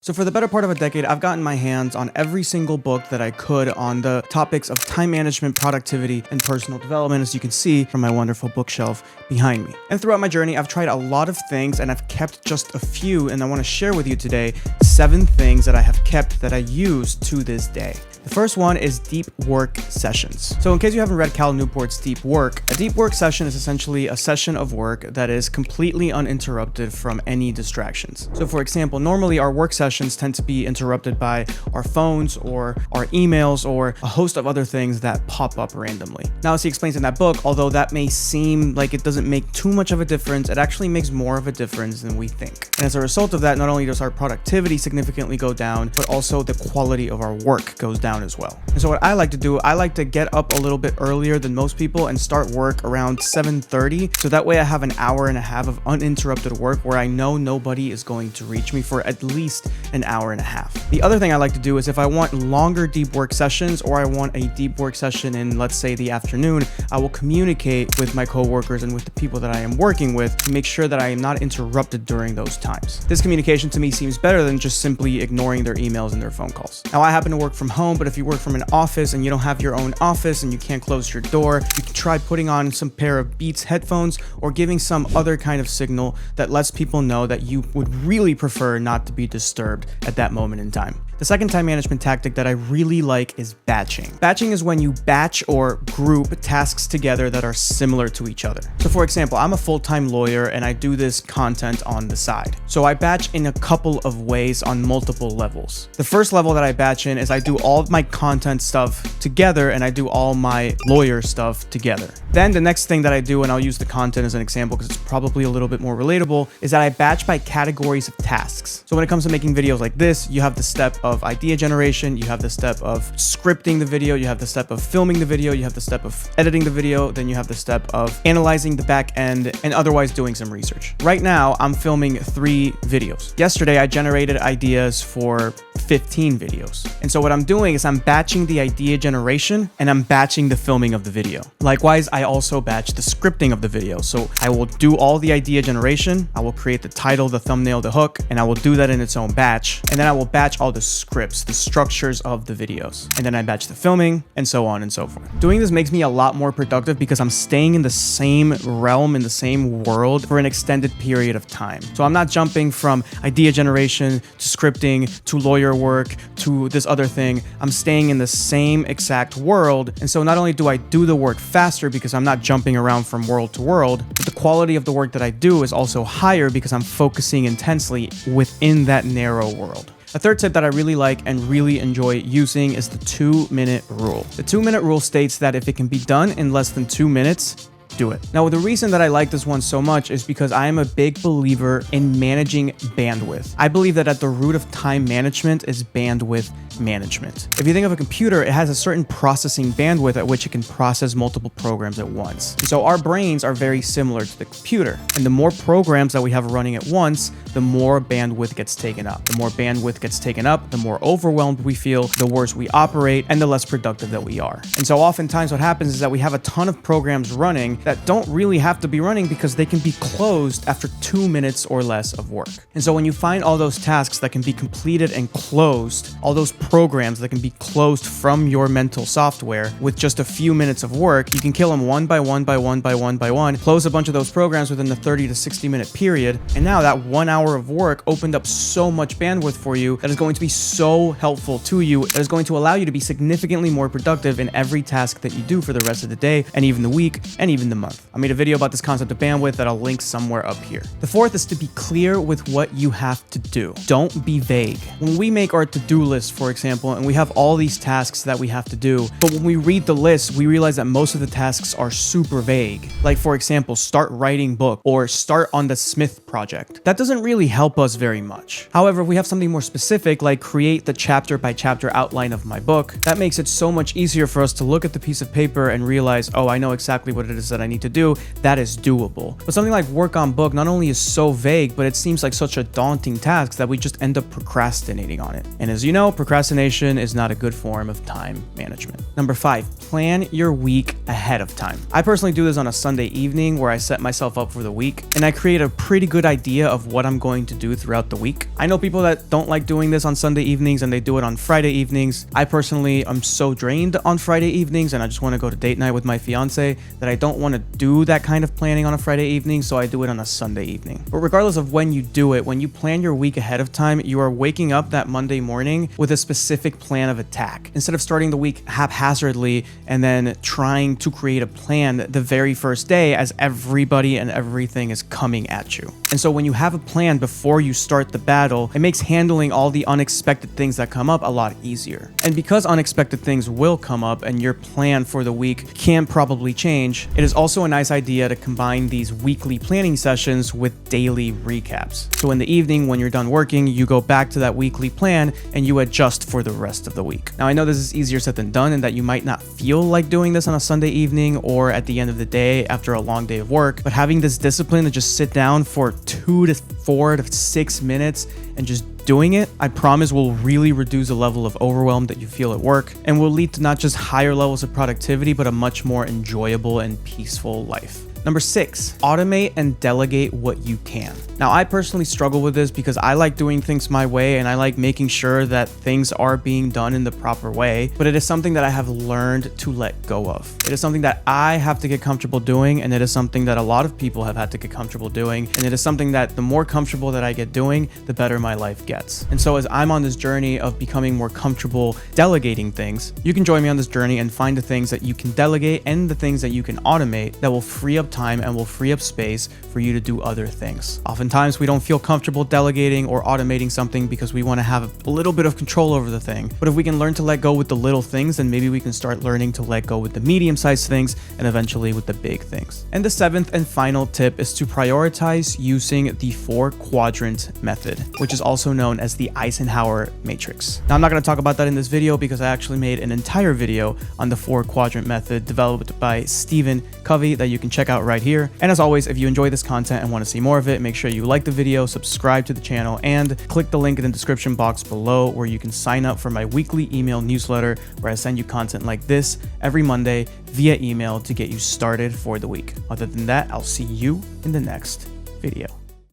So for the better part of a decade, I've gotten my hands on every single book that I could on the topics of time management, productivity, and personal development, as you can see from my wonderful bookshelf behind me. And throughout my journey, I've tried a lot of things and I've kept just a few, and I want to share with you today 7 things that I have kept that I use to this day. The first one is deep work sessions. So in case you haven't read Cal Newport's Deep Work, a deep work session is essentially a session of work that is completely uninterrupted from any distractions. So for example, normally our work sessions tend to be interrupted by our phones or our emails or a host of other things that pop up randomly. Now, as he explains in that book, although that may seem like it doesn't make too much of a difference, it actually makes more of a difference than we think. And as a result of that, not only does our productivity significantly go down, but also the quality of our work goes down as well. And so what I like to do, I like to get up a little bit earlier than most people and start work around 7:30. So that way I have an hour and a half of uninterrupted work where I know nobody is going to reach me for at least an hour and a half. The other thing I like to do is if I want longer deep work sessions or I want a deep work session in, let's say, the afternoon, I will communicate with my coworkers and with the people that I am working with to make sure that I am not interrupted during those times. This communication to me seems better than just simply ignoring their emails and their phone calls. Now, I happen to work from home, but if you work from an office and you don't have your own office and you can't close your door, you can try putting on some pair of Beats headphones or giving some other kind of signal that lets people know that you would really prefer not to be disturbed at that moment in time. The second time management tactic that I really like is batching. Batching is when you batch or group tasks together that are similar to each other. So for example, I'm a full-time lawyer and I do this content on the side. So I batch in a couple of ways on multiple levels. The first level that I batch in is I do all of my content stuff together and I do all my lawyer stuff together. Then the next thing that I do, and I'll use the content as an example because it's probably a little bit more relatable, is that I batch by categories of tasks. So when it comes to making videos like this, you have the step of idea generation, you have the step of scripting the video, you have the step of filming the video, you have the step of editing the video, then you have the step of analyzing the back end and otherwise doing some research. Right now, I'm filming 3 videos. Yesterday, I generated ideas for 15 videos. And so what I'm doing is I'm batching the idea generation and I'm batching the filming of the video. Likewise, I also batch the scripting of the video. So I will do all the idea generation, I will create the title, the thumbnail, the hook, and I will do that in its own batch. And then I will batch all the scripts, the structures of the videos. And then I batch the filming and so on and so forth. Doing this makes me a lot more productive because I'm staying in the same realm, in the same world for an extended period of time. So I'm not jumping from idea generation to scripting to lawyer work to this other thing. I'm staying in the same exact world. And so not only do I do the work faster because I'm not jumping around from world to world, but the quality of the work that I do is also higher because I'm focusing intensely within that narrow world. A third tip that I really like and really enjoy using is the 2-minute rule. The 2-minute rule states that if it can be done in less than 2 minutes, do it. Now, the reason that I like this one so much is because I am a big believer in managing bandwidth. I believe that at the root of time management is bandwidth management. If you think of a computer, it has a certain processing bandwidth at which it can process multiple programs at once. And so our brains are very similar to the computer. And the more programs that we have running at once, the more bandwidth gets taken up. The more bandwidth gets taken up, the more overwhelmed we feel, the worse we operate, and the less productive that we are. And so oftentimes what happens is that we have a ton of programs running that don't really have to be running because they can be closed after 2 minutes or less of work. And so when you find all those tasks that can be completed and closed, all those programs that can be closed from your mental software with just a few minutes of work, you can kill them one by one by one by one by one, close a bunch of those programs within the 30 to 60 minute period. And now that 1 hour of work opened up so much bandwidth for you that is going to be so helpful to you, that is going to allow you to be significantly more productive in every task that you do for the rest of the day and even the week and even the month. I made a video about this concept of bandwidth that I'll link somewhere up here. The fourth is to be clear with what you have to do. Don't be vague. When we make our to-do list, for example, and we have all these tasks that we have to do, but when we read the list, we realize that most of the tasks are super vague. Like, for example, start writing book or start on the Smith project. That doesn't really help us very much. However, if we have something more specific, like create the chapter by chapter outline of my book, that makes it so much easier for us to look at the piece of paper and realize, oh, I know exactly what it is that I need to do. That is doable. But something like work on book not only is so vague, but it seems like such a daunting task that we just end up procrastinating on it. And as you know, procrastination is not a good form of time management. Number 5, plan your week ahead of time. I personally do this on a Sunday evening where I set myself up for the week and I create a pretty good idea of what I'm going to do throughout the week. I know people that don't like doing this on Sunday evenings and they do it on Friday evenings. I personally am so drained on Friday evenings and I just want to go to date night with my fiance that I don't want to do that kind of planning on a Friday evening, so I do it on a Sunday evening. But regardless of when you do it, when you plan your week ahead of time, you are waking up that Monday morning with a specific plan of attack. Instead of starting the week haphazardly and then trying to create a plan the very first day as everybody and everything is coming at you. And so when you have a plan before you start the battle, it makes handling all the unexpected things that come up a lot easier. And because unexpected things will come up and your plan for the week can probably change, it is also a nice idea to combine these weekly planning sessions with daily recaps. So in the evening when you're done working, you go back to that weekly plan and you adjust for the rest of the week. Now I know this is easier said than done and that you might not feel like doing this on a Sunday evening or at the end of the day after a long day of work, but having this discipline to just sit down for 2 to 4 to 6 minutes and just doing it, I promise will really reduce the level of overwhelm that you feel at work and will lead to not just higher levels of productivity, but a much more enjoyable and peaceful life. Number 6, automate and delegate what you can. Now, I personally struggle with this because I like doing things my way and I like making sure that things are being done in the proper way, but it is something that I have learned to let go of. It is something that I have to get comfortable doing, and it is something that a lot of people have had to get comfortable doing, and it is something that the more comfortable that I get doing, the better my life gets. And so as I'm on this journey of becoming more comfortable delegating things, you can join me on this journey and find the things that you can delegate and the things that you can automate that will free up time and will free up space for you to do other things. Oftentimes we don't feel comfortable delegating or automating something because we want to have a little bit of control over the thing. But if we can learn to let go with the little things, then maybe we can start learning to let go with the medium-sized things and eventually with the big things. And the 7th and final tip is to prioritize using the 4-quadrant method, which is also known as the Eisenhower matrix. Now, I'm not going to talk about that in this video because I actually made an entire video on the 4-quadrant method developed by Stephen Covey that you can check out right here. And as always, if you enjoy this content and want to see more of it, make sure you like the video, subscribe to the channel, and click the link in the description box below where you can sign up for my weekly email newsletter where I send you content like this every Monday via email to get you started for the week. Other than that, I'll see you in the next video.